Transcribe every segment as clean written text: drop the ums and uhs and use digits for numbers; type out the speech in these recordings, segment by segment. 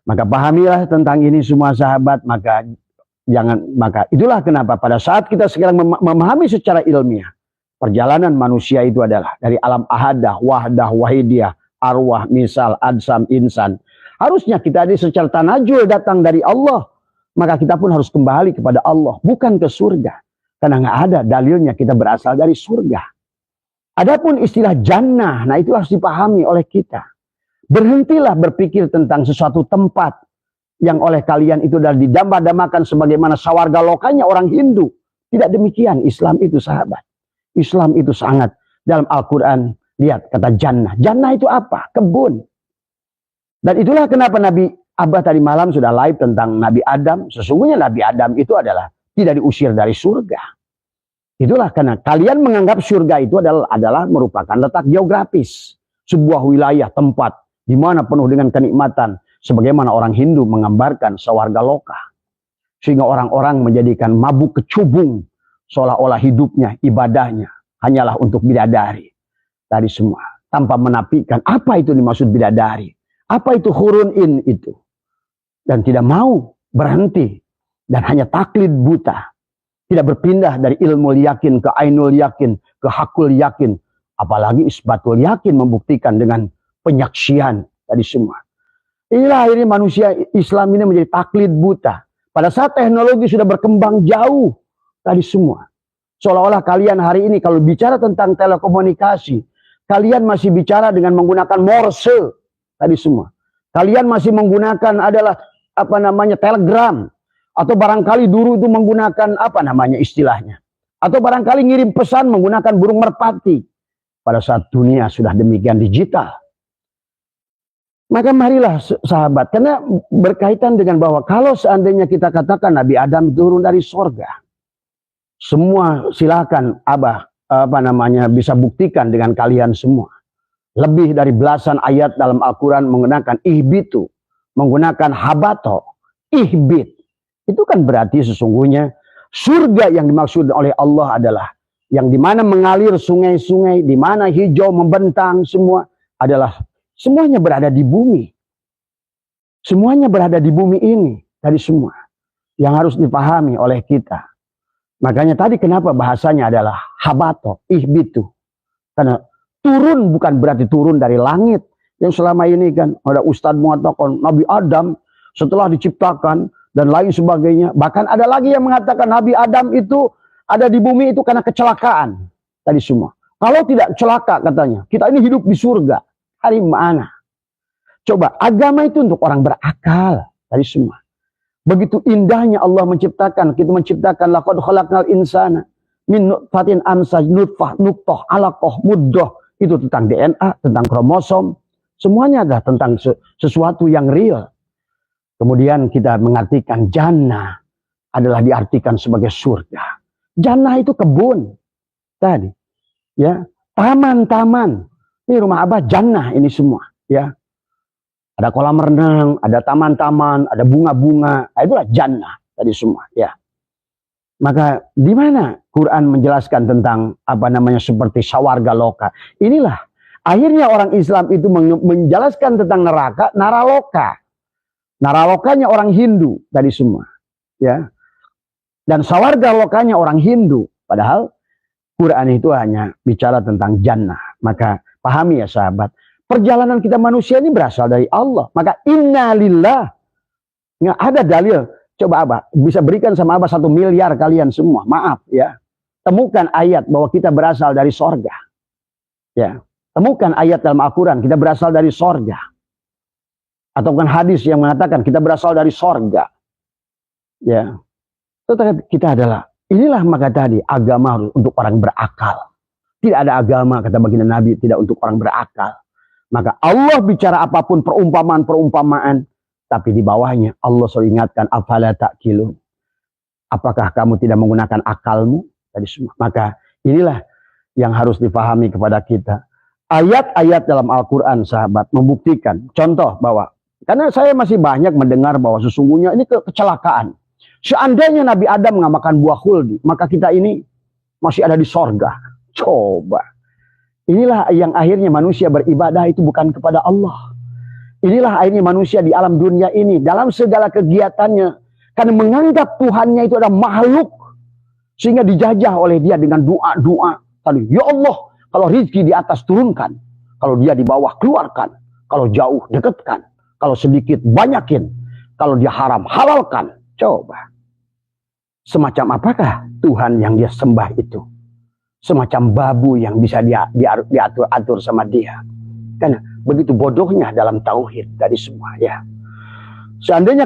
Maka pahamilah tentang ini semua sahabat, maka itulah kenapa pada saat kita sekarang memahami secara ilmiah, perjalanan manusia itu adalah dari alam ahadah, wahdah, wahidiyah, arwah, misal, adsam, insan. Harusnya kita ini secara tanajul datang dari Allah, maka kita pun harus kembali kepada Allah, bukan ke surga. Karena nggak ada dalilnya kita berasal dari surga. Adapun istilah jannah, nah itu harus dipahami oleh kita. Berhentilah berpikir tentang sesuatu tempat yang oleh kalian itu adalah didamba-dambakan sebagaimana sawarga lokanya orang Hindu. Tidak demikian Islam itu sahabat. Islam itu sangat, dalam Al-Quran, lihat kata jannah. Jannah itu apa? Kebun. Dan itulah kenapa Nabi Abah tadi malam sudah live tentang Nabi Adam. Sesungguhnya Nabi Adam itu adalah tidak diusir dari surga. Itulah karena kalian menganggap surga itu adalah merupakan letak geografis. Sebuah wilayah tempat di mana penuh dengan kenikmatan. Sebagaimana orang Hindu menggambarkan sawarga loka. Sehingga orang-orang menjadikan mabuk kecubung. Seolah-olah hidupnya, ibadahnya hanyalah untuk bidadari. Tadi semua. Tanpa menafikan apa itu dimaksud bidadari. Apa itu hurun in itu. Dan tidak mau berhenti. Dan hanya taklid buta. Tidak berpindah dari ilmu yakin ke ainul yakin. Ke hakul yakin. Apalagi isbatul yakin membuktikan dengan penyaksian. Tadi semua. Inilah akhirnya manusia Islam ini menjadi taklid buta. Pada saat teknologi sudah berkembang jauh. Tadi semua. Seolah-olah kalian hari ini kalau bicara tentang telekomunikasi. Kalian masih bicara dengan menggunakan Morse. Tadi semua. Kalian masih menggunakan adalah telegram. Atau barangkali dulu itu menggunakan istilahnya. Atau barangkali ngirim pesan menggunakan burung merpati. Pada saat dunia sudah demikian digital. Maka marilah sahabat. Karena berkaitan dengan bahwa kalau seandainya kita katakan Nabi Adam turun dari sorga. Semua silakan Abah bisa buktikan dengan kalian semua. Lebih dari belasan ayat dalam Al-Quran menggunakan ihbitu. Menggunakan habato. Ihbit. Itu kan berarti sesungguhnya surga yang dimaksud oleh Allah adalah yang dimana mengalir sungai-sungai, dimana hijau membentang semua adalah semuanya berada di bumi. Semuanya berada di bumi ini dari semua yang harus dipahami oleh kita. Makanya tadi kenapa bahasanya adalah habato, ihbitu. Karena turun bukan berarti turun dari langit. Yang selama ini kan ada Ustadz mengatakan Nabi Adam setelah diciptakan dan lain sebagainya. Bahkan ada lagi yang mengatakan Nabi Adam itu ada di bumi itu karena kecelakaan. Tadi semua. Kalau tidak celaka katanya, kita ini hidup di surga. Hari mana? Coba, agama itu untuk orang berakal. Tadi semua. Begitu indahnya Allah menciptakan. Kita menciptakan laqad khalaqnal insana min nutfatin amsaj nutfah nuqtah alaqah muddah. Itu tentang DNA, tentang kromosom. Semuanya adalah tentang sesuatu yang real. Kemudian kita mengartikan jannah adalah diartikan sebagai surga. Jannah itu kebun. Tadi. Ya. Taman-taman. Ini rumah Abah jannah ini semua. Ya. Ada kolam renang, ada taman-taman, ada bunga-bunga. Itulah jannah tadi semua. Ya. Maka di mana Quran menjelaskan tentang seperti sawarga loka. Inilah. Akhirnya orang Islam itu menjelaskan tentang neraka, naraloka. Naralokanya orang Hindu tadi semua, ya. Dan sawarga lokanya orang Hindu. Padahal Quran itu hanya bicara tentang jannah. Maka pahami ya sahabat, perjalanan kita manusia ini berasal dari Allah. Maka innalillah. Nggak ada dalil. Coba Abah bisa berikan sama Abah 1 miliar kalian semua. Maaf ya. Temukan ayat bahwa kita berasal dari sorga. Ya. Temukan ayat dalam Al-Quran kita berasal dari sorga. Atau bukan hadis yang mengatakan kita berasal dari sorga. Ya. Tetapi kita adalah, inilah maka tadi agama harus untuk orang berakal. Tidak ada agama kata baginda Nabi tidak untuk orang berakal. Maka Allah bicara apapun perumpamaan-perumpamaan. Tapi di bawahnya Allah selalu ingatkan afala ta'qilun. Apakah kamu tidak menggunakan akalmu? Tadi semua. Maka inilah yang harus dipahami kepada kita. Ayat-ayat dalam Al-Quran sahabat membuktikan. Contoh bahwa karena saya masih banyak mendengar bahwa sesungguhnya ini kecelakaan. Seandainya Nabi Adam nggak makan buah khuldi, maka kita ini masih ada di sorga. Coba. Inilah yang akhirnya manusia beribadah itu bukan kepada Allah. Inilah akhirnya manusia di alam dunia ini, dalam segala kegiatannya, karena menganggap Tuhannya itu adalah makhluk, sehingga dijajah oleh dia dengan doa-doa. Tadi, ya Allah, kalau rezeki di atas turunkan, kalau dia di bawah keluarkan, kalau jauh dekatkan, kalau sedikit banyakin, kalau dia haram halalkan. Coba, semacam apakah Tuhan yang dia sembah itu? Semacam babu yang bisa diatur-atur sama dia. Karena begitu bodohnya dalam tauhid dari semua, ya. Seandainya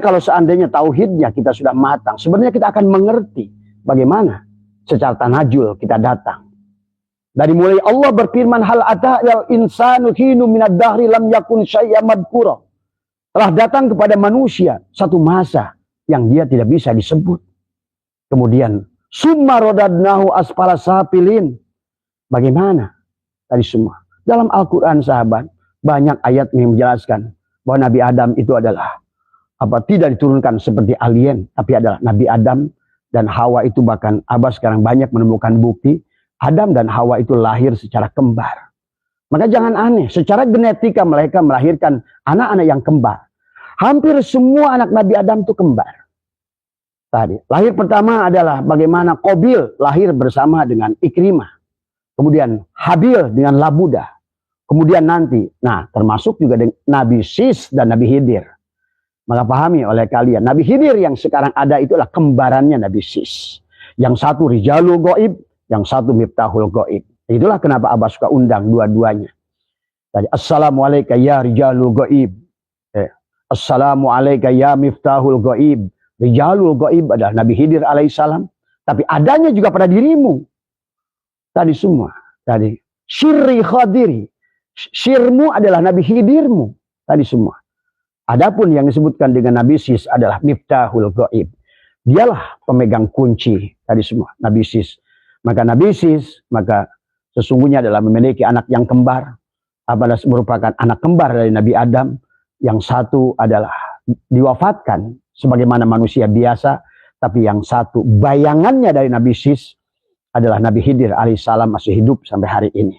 tauhidnya kita sudah matang, sebenarnya kita akan mengerti bagaimana secara tanajul kita datang. Dari mulai Allah berfirman, hal ata'al insanu hinu minad dahri lam yakun syai'an madhkura. Telah datang kepada manusia satu masa yang dia tidak bisa disebut. Kemudian summa rodadnahu asfala safilin. Bagaimana tadi semua? Dalam Al-Quran, sahabat, banyak ayat yang menjelaskan bahwa Nabi Adam itu adalah tidak diturunkan seperti alien, tapi adalah Nabi Adam dan Hawa itu, bahkan sekarang banyak menemukan bukti Adam dan Hawa itu lahir secara kembar. Maka jangan aneh, secara genetika mereka melahirkan anak-anak yang kembar. Hampir semua anak Nabi Adam itu kembar. Tadi, lahir pertama adalah bagaimana Qabil lahir bersama dengan Ikrimah. Kemudian Habil dengan Labuda. Kemudian nanti, termasuk juga Nabi Sis dan Nabi Khidir. Maka pahami oleh kalian, Nabi Khidir yang sekarang ada itu adalah kembarannya Nabi Sis. Yang satu Rijalul Ghaib, yang satu Miftahul Ghaib. Itulah kenapa Abah suka undang dua-duanya. Tadi, Assalamualaikum ya Rijalul Ghaib. Assalamualaikum ya Miftahul Ghaib. Rijalul Ghaib adalah Nabi Khidir alaihissalam. Tapi adanya juga pada dirimu. Tadi semua. Tadi, Syirri Khadiri. Syirmu adalah Nabi Khidirmu. Tadi semua. Adapun yang disebutkan dengan Nabi Sis adalah Miftahul Ghaib. Dialah pemegang kunci. Tadi semua. Nabi Sis. Maka Nabi Sis, maka sesungguhnya adalah memiliki anak yang kembar. Adalah merupakan anak kembar dari Nabi Adam. Yang satu adalah diwafatkan sebagaimana manusia biasa. Tapi yang satu bayangannya dari Nabi Sis adalah Nabi Khidir alaihissalam, masih hidup sampai hari ini.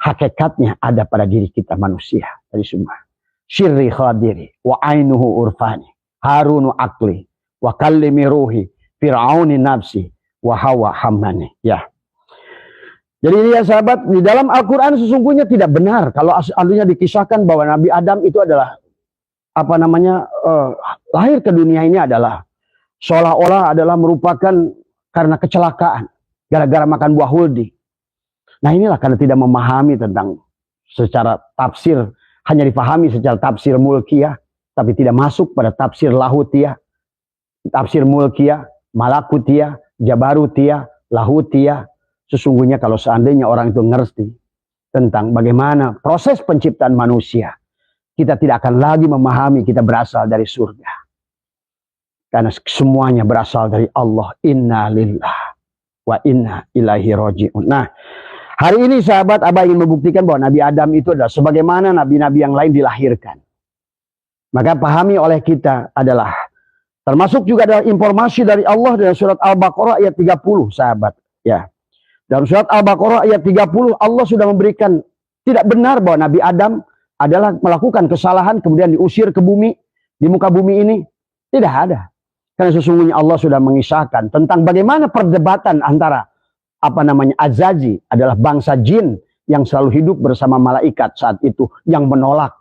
Hakikatnya ada pada diri kita manusia. Tadi semua. Syirri khadiri wa ainuhu urfani harunu akli wa kallimi ruhi fir'auni nafsi wa hawa hamani. Ya. Jadi ini ya sahabat, di dalam Al-Quran sesungguhnya tidak benar kalau aslinya dikisahkan bahwa Nabi Adam itu adalah lahir ke dunia ini adalah seolah-olah adalah merupakan karena kecelakaan gara-gara makan buah huldi. Nah inilah karena tidak memahami tentang secara tafsir, hanya dipahami secara tafsir mulkiyah, tapi tidak masuk pada tafsir lahutiyah, tafsir mulkiyah, malakutiyah, jabarutiyah, lahutiyah. Sesungguhnya kalau seandainya orang itu ngerti tentang bagaimana proses penciptaan manusia, kita tidak akan lagi memahami kita berasal dari surga. Karena semuanya berasal dari Allah. Inna lillah wa inna ilaihi roji'un. Nah, hari ini sahabat, Abah ingin membuktikan bahwa Nabi Adam itu adalah sebagaimana nabi-nabi yang lain dilahirkan. Maka pahami oleh kita adalah, termasuk juga adalah informasi dari Allah dalam surat Al-Baqarah ayat 30, sahabat. Ya. Dalam surat Al-Baqarah ayat 30, Allah sudah memberikan tidak benar bahwa Nabi Adam adalah melakukan kesalahan kemudian diusir ke bumi, di muka bumi ini. Tidak ada. Karena sesungguhnya Allah sudah mengisahkan tentang bagaimana perdebatan antara Azazi adalah bangsa jin yang selalu hidup bersama malaikat saat itu, yang menolak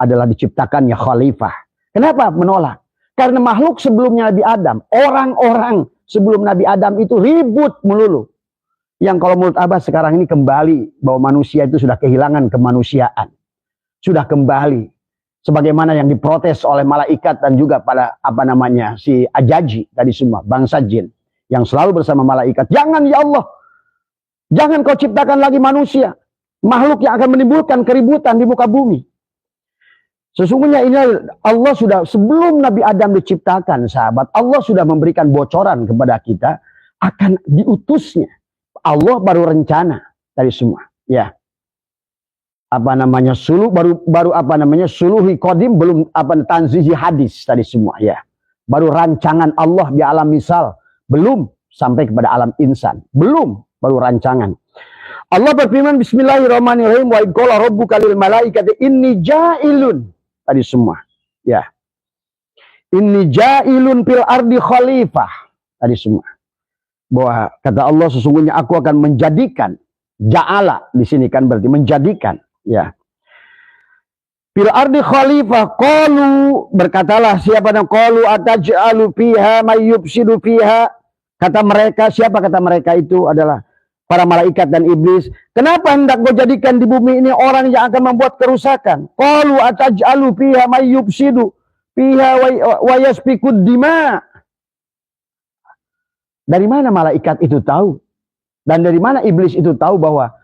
adalah diciptakannya khalifah. Kenapa menolak? Karena makhluk sebelumnya Nabi Adam, orang-orang sebelum Nabi Adam itu ribut melulu. Yang kalau menurut Abah sekarang ini kembali bahwa manusia itu sudah kehilangan kemanusiaan. Sudah kembali sebagaimana yang diprotes oleh malaikat dan juga pada si Ajaji tadi semua, bangsa jin yang selalu bersama malaikat. Jangan ya Allah, jangan kau ciptakan lagi manusia, makhluk yang akan menimbulkan keributan di muka bumi. Sesungguhnya ini Allah sudah, sebelum Nabi Adam diciptakan, sahabat, Allah sudah memberikan bocoran kepada kita akan diutusnya. Allah baru rencana dari semua, ya. Suluhi qadim, belum tanzihi hadis tadi semua, ya. Baru rancangan Allah di alam misal, belum sampai kepada alam insan, belum, baru rancangan. Allah berfirman, Bismillahirrahmanirrahim, wa idh qala rabbuka lil malaikati inni ja'ilun. tadi semua. Ya. Inni ja'ilun fil ardi khalifah tadi semua. Bahwa kata Allah sesungguhnya aku akan menjadikan, ja'ala di sini kan berarti menjadikan, ya. Fil ardi khalifah, qalu, berkatalah siapa yang qalu ataj'alu fiha may yufsidu fiha. Kata mereka, siapa kata mereka itu adalah para malaikat dan iblis. Kenapa hendak kau jadikan di bumi ini orang yang akan membuat kerusakan? Qalu ataj'alu fiha may yufsidu fiha wa yasfikud dima. Dari mana malaikat itu tahu? Dan dari mana iblis itu tahu bahwa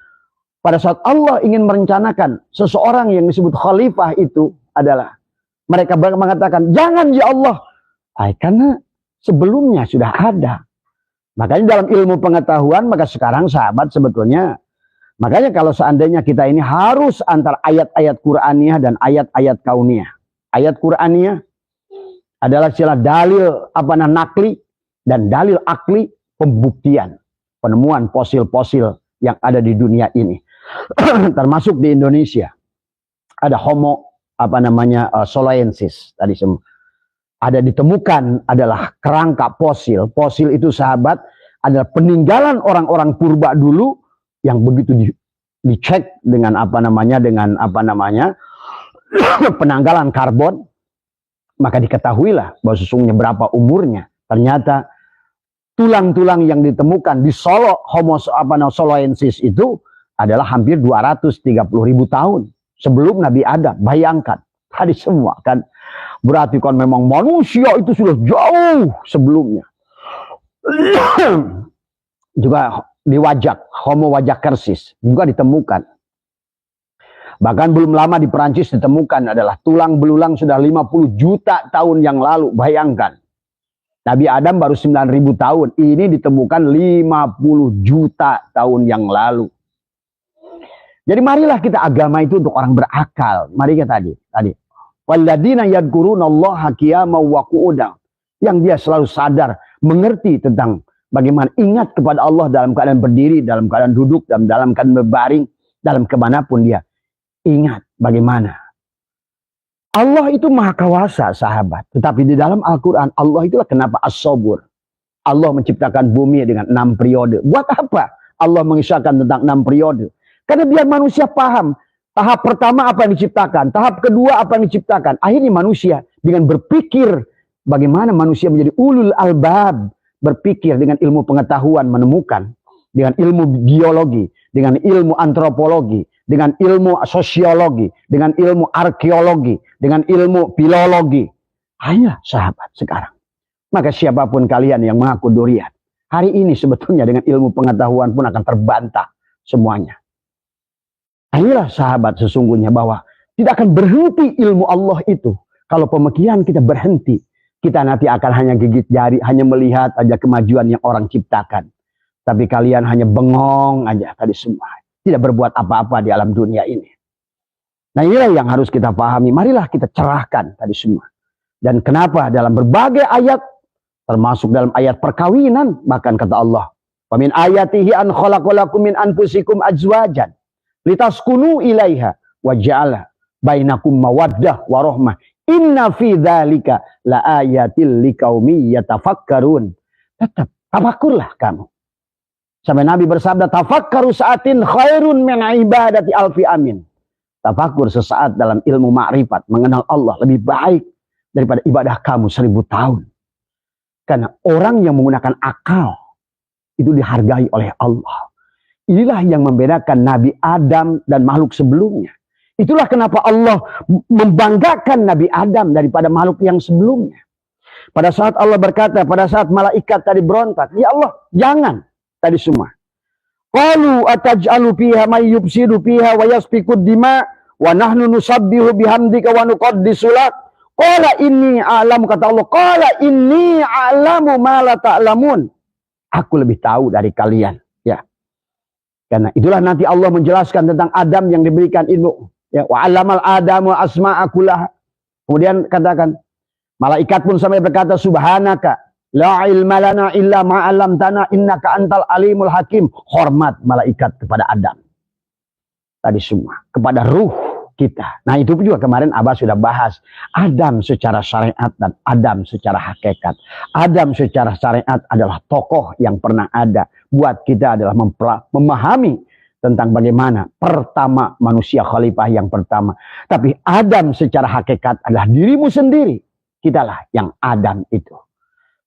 pada saat Allah ingin merencanakan seseorang yang disebut khalifah itu adalah mereka mengatakan, jangan ya Allah. Karena sebelumnya sudah ada. Makanya dalam ilmu pengetahuan, maka sekarang sahabat sebetulnya, makanya kalau seandainya kita ini harus antara ayat-ayat Qur'aniyah dan ayat-ayat kauniyah. Ayat Qur'aniyah adalah istilah dalil nakli dan dalil akli, pembuktian, penemuan fosil-fosil yang ada di dunia ini. Termasuk di Indonesia. Ada Homo soloensis tadi semua. Ada ditemukan adalah kerangka fosil. Fosil itu sahabat adalah peninggalan orang-orang purba dulu yang begitu dicek dengan penanggalan karbon, maka diketahuilah bahwa sesungguhnya berapa umurnya. Ternyata tulang-tulang yang ditemukan di Solo Homo soloensis itu adalah hampir 230.000 tahun sebelum Nabi Adam. Bayangkan tadi semua kan. Berarti kan memang manusia itu sudah jauh sebelumnya. Juga di Wajak, Homo wajakersis juga ditemukan. Bahkan belum lama di Perancis ditemukan adalah tulang belulang sudah 50 juta tahun yang lalu. Bayangkan. Nabi Adam baru 9.000 tahun. Ini ditemukan 50 juta tahun yang lalu. Jadi marilah kita agama itu untuk orang berakal. Mari kita tadi. Walladzina yadhkurunallaha qiyaman wa qu'udan. Yang dia selalu sadar, mengerti tentang bagaimana ingat kepada Allah dalam keadaan berdiri, dalam keadaan duduk, dalam keadaan berbaring, dalam kemanapun dia. Ingat bagaimana. Allah itu maha kuasa sahabat. Tetapi di dalam Al-Quran, Allah itulah kenapa as-sabur. Allah menciptakan bumi dengan 6 periode. Buat apa Allah mengisahkan tentang 6 periode? Karena biar manusia paham. Tahap pertama apa yang diciptakan. Tahap kedua apa yang diciptakan. Akhirnya manusia dengan berpikir. Bagaimana manusia menjadi ulul albab. Berpikir dengan ilmu pengetahuan menemukan. Dengan ilmu geologi. Dengan ilmu antropologi. Dengan ilmu sosiologi. Dengan ilmu arkeologi. Dengan ilmu filologi. Hanya sahabat sekarang. Maka siapapun kalian yang mengaku durian. Hari ini sebetulnya dengan ilmu pengetahuan pun akan terbantah semuanya. Inilah sahabat sesungguhnya bahwa tidak akan berhenti ilmu Allah itu. Kalau pemikiran kita berhenti, kita nanti akan hanya gigit jari, hanya melihat aja kemajuan yang orang ciptakan. Tapi kalian hanya bengong aja tadi semua. Tidak berbuat apa-apa di alam dunia ini. Nah inilah yang harus kita pahami. Marilah kita cerahkan tadi semua. Dan kenapa dalam berbagai ayat, termasuk dalam ayat perkawinan, bahkan kata Allah, "Wa min ayatihi an khalaqalakum min anfusikum azwajan litaskunu ilaiha wa ja'ala bainakum mawaddah wa rahmah inna fi dzalika laayatil liqaumi yatafakkarun." Tetap tafakurlah kamu. Sampai Nabi bersabda, "Tafakkaru sa'atin khairun min ibadati alfi amin." Tafakur sesaat dalam ilmu ma'rifat, mengenal Allah lebih baik daripada ibadah kamu 1000 tahun. Karena orang yang menggunakan akal itu dihargai oleh Allah. Inilah yang membedakan Nabi Adam dan makhluk sebelumnya. Itulah kenapa Allah membanggakan Nabi Adam daripada makhluk yang sebelumnya. Pada saat Allah berkata, pada saat malaikat tadi berontak, "Ya Allah, jangan." Tadi semua. Qalu ataj'alu fiha may yufsidu fiha wa yasfikud dima wa nahnu nusabbihu bihamdika wa nuqaddisu lak. Qala inni a'lamu, kata Allah, qala inni a'lamu ma la ta'lamun. Aku lebih tahu dari kalian. Karena itulah nanti Allah menjelaskan tentang Adam yang diberikan ilmu. Ya, wa 'allamal Adamu asma'a kullaha. Kemudian katakan, malaikat pun sampai berkata, "Subhanaka la ilma lana illa ma 'allamtana innaka antal alimul hakim." Hormat malaikat kepada Adam. Tadi semua, kepada ruh kita. Nah itu juga kemarin Abah sudah bahas. Adam secara syariat dan Adam secara hakikat. Adam secara syariat adalah tokoh yang pernah ada. Buat kita adalah memahami tentang bagaimana pertama manusia khalifah yang pertama. Tapi Adam secara hakikat adalah dirimu sendiri. Kitalah yang Adam itu.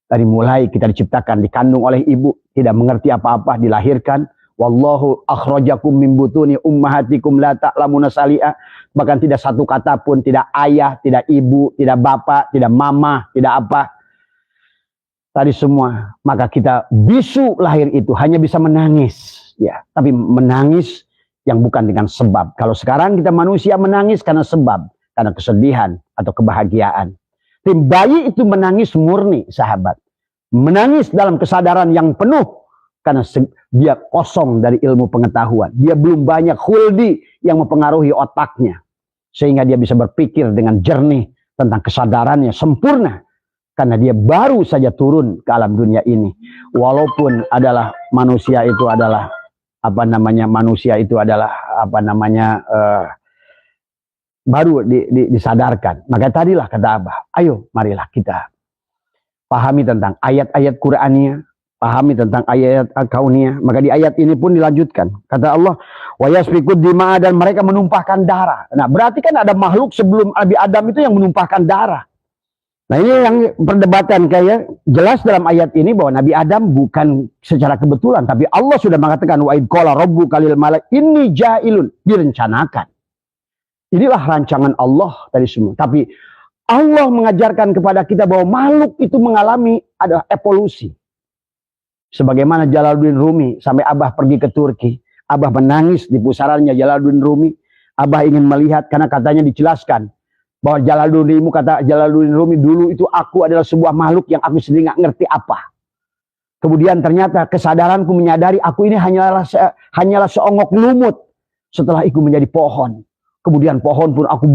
Dari mulai kita diciptakan, dikandung oleh ibu, tidak mengerti apa-apa, dilahirkan. Wallahu akhrajakum min butuni ummahatikum la ta'lamuna sali'a. Bahkan tidak satu kata pun, tidak ayah, tidak ibu, tidak bapak, tidak mama, tidak apa. Tadi semua, maka kita bisu lahir itu hanya bisa menangis, ya. Tapi menangis yang bukan dengan sebab. Kalau sekarang kita manusia menangis karena sebab, karena kesedihan atau kebahagiaan. Tim bayi itu menangis murni, sahabat. Menangis dalam kesadaran yang penuh. Karena dia kosong dari ilmu pengetahuan. Dia belum banyak khuldi yang mempengaruhi otaknya. Sehingga dia bisa berpikir dengan jernih tentang kesadarannya sempurna. Karena dia baru saja turun ke alam dunia ini. Walaupun adalah manusia itu adalah baru disadarkan. Maka tadilah kata Abah, ayo marilah kita pahami tentang ayat-ayat Qur'aniyah. Pahami tentang ayat kauniyah. Maka di ayat ini pun dilanjutkan. Kata Allah, wa yasfikud dima'a, dan mereka menumpahkan darah. Nah, berarti kan ada makhluk sebelum Nabi Adam itu yang menumpahkan darah. Nah, ini yang perdebatan kayak jelas dalam ayat ini bahwa Nabi Adam bukan secara kebetulan, tapi Allah sudah mengatakan wa id qala rabbuka lil malaik inni ja'ilun, direncanakan. Inilah rancangan Allah tadi semua. Tapi Allah mengajarkan kepada kita bahwa makhluk itu mengalami ada evolusi. Sebagaimana Jalaluddin Rumi, sampai Abah pergi ke Turki, Abah menangis di pusarannya Jalaluddin Rumi. Abah ingin melihat karena katanya dijelaskan bahwa Jalaluddin Rumi dulu itu aku adalah sebuah makhluk yang aku sendiri nggak ngerti apa. Kemudian ternyata kesadaranku menyadari aku ini hanyalah seonggok lumut. Setelah itu menjadi pohon. Kemudian pohon pun aku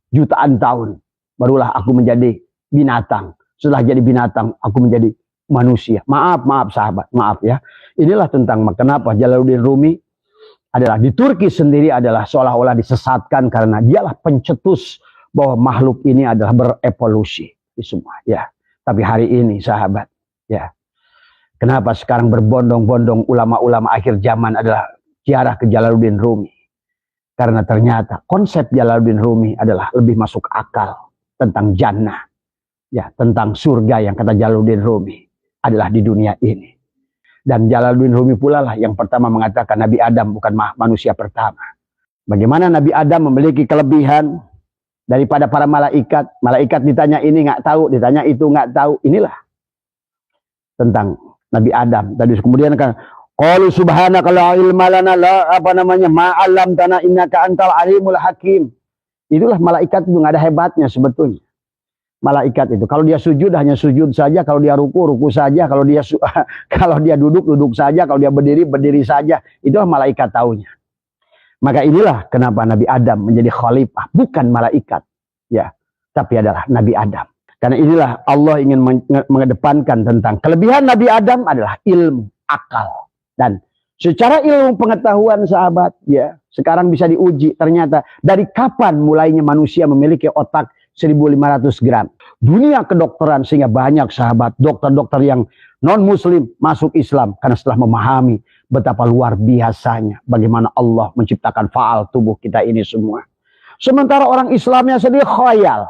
jutaan tahun. Barulah aku menjadi binatang. Setelah jadi binatang aku menjadi manusia. Maaf sahabat, maaf ya. Inilah tentang kenapa Jalaluddin Rumi adalah di Turki sendiri adalah seolah-olah disesatkan karena dialah pencetus bahwa makhluk ini adalah berevolusi di semua ya. Tapi hari ini sahabat ya, kenapa sekarang berbondong-bondong ulama-ulama akhir zaman adalah ziarah ke Jalaluddin Rumi? Karena ternyata konsep Jalaluddin Rumi adalah lebih masuk akal tentang jannah ya, tentang surga yang kata Jalaluddin Rumi adalah di dunia ini. Dan Jalaluddin Rumi pula lah yang pertama mengatakan Nabi Adam bukan manusia pertama. Bagaimana Nabi Adam memiliki kelebihan daripada para malaikat. Malaikat ditanya ini nggak tahu, ditanya itu nggak tahu. Inilah tentang Nabi Adam. Tadi kemudian kan qalu subhanaka la ilma lana ma'alam tanah innaka antal alimul hakim. Itulah malaikat itu nggak ada hebatnya sebetulnya. Malaikat itu kalau dia sujud hanya sujud saja, kalau dia ruku saja, kalau dia duduk saja, kalau dia berdiri saja. Itulah malaikat taunya. Maka inilah kenapa Nabi Adam menjadi khalifah, bukan malaikat ya, tapi adalah Nabi Adam. Karena inilah Allah ingin mengedepankan tentang kelebihan Nabi Adam adalah ilmu, akal, dan secara ilmu pengetahuan sahabat ya, sekarang bisa diuji ternyata dari kapan mulainya manusia memiliki otak 1.500 gram. Dunia kedokteran sehingga banyak sahabat dokter-dokter yang non muslim masuk Islam karena setelah memahami betapa luar biasanya bagaimana Allah menciptakan faal tubuh kita ini semua. Sementara orang Islamnya sendiri khayal.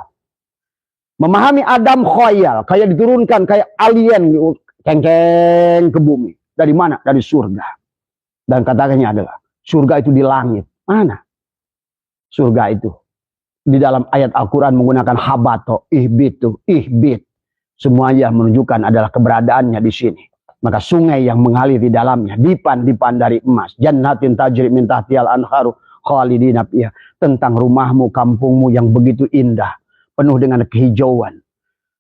Memahami Adam khayal, kayak diturunkan kayak alien cengkeng ke bumi. Dari mana? Dari surga. Dan katanya adalah surga itu di langit. Mana surga itu? Di dalam ayat Al-Quran menggunakan habato, ihbit. Semuanya menunjukkan adalah keberadaannya di sini. Maka sungai yang mengalir di dalamnya, dipan dari emas. Jannatin tajri min tahtihal anharu khalidina fiha. Tentang rumahmu, kampungmu yang begitu indah. Penuh dengan kehijauan.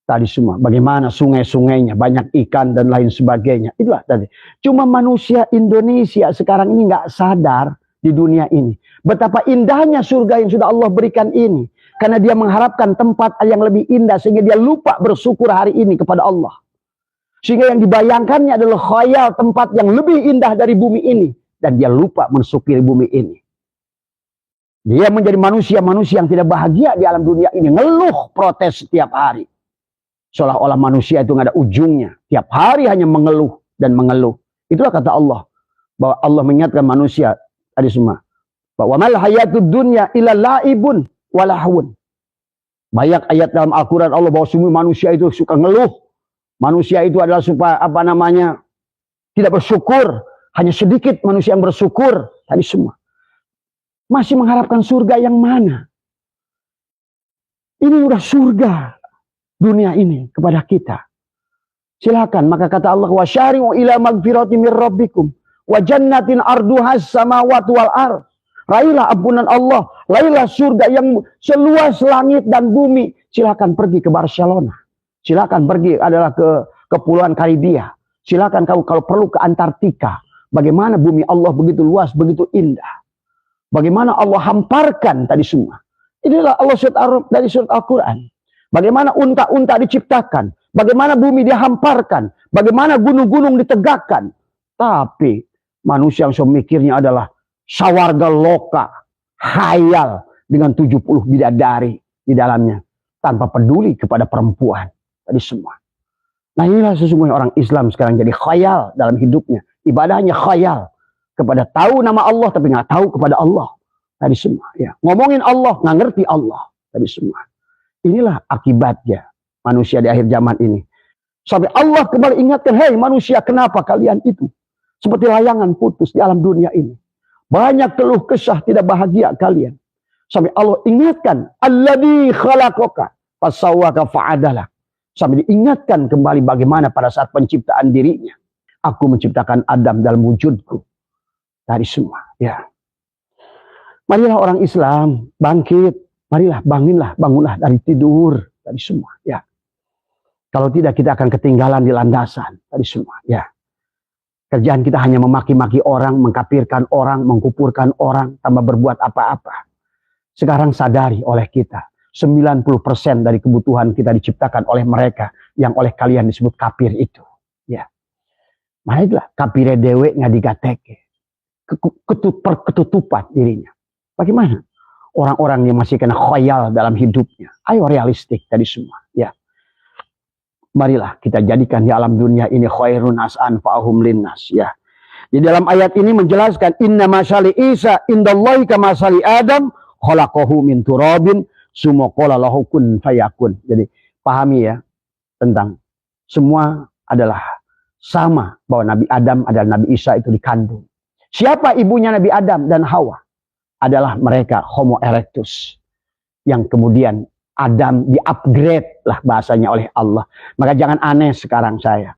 Tadi semua, bagaimana sungai-sungainya, banyak ikan dan lain sebagainya. Itulah tadi. Cuma manusia Indonesia sekarang ini nggak sadar di dunia ini. Betapa indahnya surga yang sudah Allah berikan ini. Karena dia mengharapkan tempat yang lebih indah. Sehingga dia lupa bersyukur hari ini kepada Allah. Sehingga yang dibayangkannya adalah khayal tempat yang lebih indah dari bumi ini. Dan dia lupa mensyukuri bumi ini. Dia menjadi manusia-manusia yang tidak bahagia di alam dunia ini. Ngeluh, protes setiap hari. Seolah-olah manusia itu nggak ada ujungnya. Tiap hari hanya mengeluh dan mengeluh. Itulah kata Allah. Bahwa Allah mengingatkan manusia tadi semua. Bahwa mal hayatud dunya illa laibun walahun. Banyak ayat dalam Al-Quran Allah bahwa semua manusia itu suka ngeluh. Manusia itu adalah supaya tidak bersyukur. Hanya sedikit manusia yang bersyukur. Tadi semua. Masih mengharapkan surga yang mana? Ini udah surga dunia ini kepada kita. Silakan. Maka kata Allah, wa syari'u ila magfirati mir rabbikum wa jannatin arduhas samawati wal ardh. Raihlah ampunan Allah, raihlah surga yang seluas langit dan bumi. Silakan pergi ke Barcelona. Silakan pergi adalah ke Kepulauan Karibia. Silakan kalau perlu ke Antartika. Bagaimana bumi Allah begitu luas, begitu indah. Bagaimana Allah hamparkan tadi semua. Inilah Allah dari surat Al-Quran. Bagaimana unta-unta diciptakan. Bagaimana bumi dihamparkan. Bagaimana gunung-gunung ditegakkan. Tapi manusia yang semikirnya adalah sawarga loka. Khayal dengan 70 bidadari di dalamnya. Tanpa peduli kepada perempuan. Tadi semua. Nah inilah sesungguhnya orang Islam sekarang jadi khayal dalam hidupnya. Ibadahnya khayal. Kepada tahu nama Allah tapi nggak tahu kepada Allah. Tadi semua. Ya. Ngomongin Allah nggak ngerti Allah. Tadi semua. Inilah akibatnya manusia di akhir zaman ini. Sampai Allah kembali ingatkan, hei manusia kenapa kalian itu seperti layangan putus di alam dunia ini. Banyak keluh kesah tidak bahagia kalian. Sampai Allah ingatkan, alladzi khalaqaka fasawwaka fa'adala. Sampai diingatkan kembali bagaimana pada saat penciptaan dirinya. Aku menciptakan Adam dalam wujudku. Dari semua, ya. Marilah orang Islam bangkit, marilah bangunlah dari tidur, dari semua, ya. Kalau tidak kita akan ketinggalan di landasan, dari semua, ya. Kerjaan kita hanya memaki-maki orang, mengkafirkan orang, mengkupurkan orang, tanpa berbuat apa-apa. Sekarang sadari oleh kita, 90% dari kebutuhan kita diciptakan oleh mereka yang oleh kalian disebut kafir itu, ya. Marilah kafire dewe ngadigateke. Ketutupan dirinya. Bagaimana? Orang-orang yang masih kena khayal dalam hidupnya. Ayo realistik tadi semua. Ya. Marilah kita jadikan di alam dunia ini khairun as'an fa'ahum linnas. Ya. Di dalam ayat ini menjelaskan inna masyali Isa indallahi kama masyali Adam khalaqahu min turabin summa qala lahu kun fayakun. Jadi pahami ya tentang semua adalah sama bahwa Nabi Adam adalah Nabi Isa itu dikandung. Siapa ibunya Nabi Adam dan Hawa? Adalah mereka Homo erectus. Yang kemudian Adam di-upgrade lah bahasanya oleh Allah. Maka jangan aneh sekarang saya.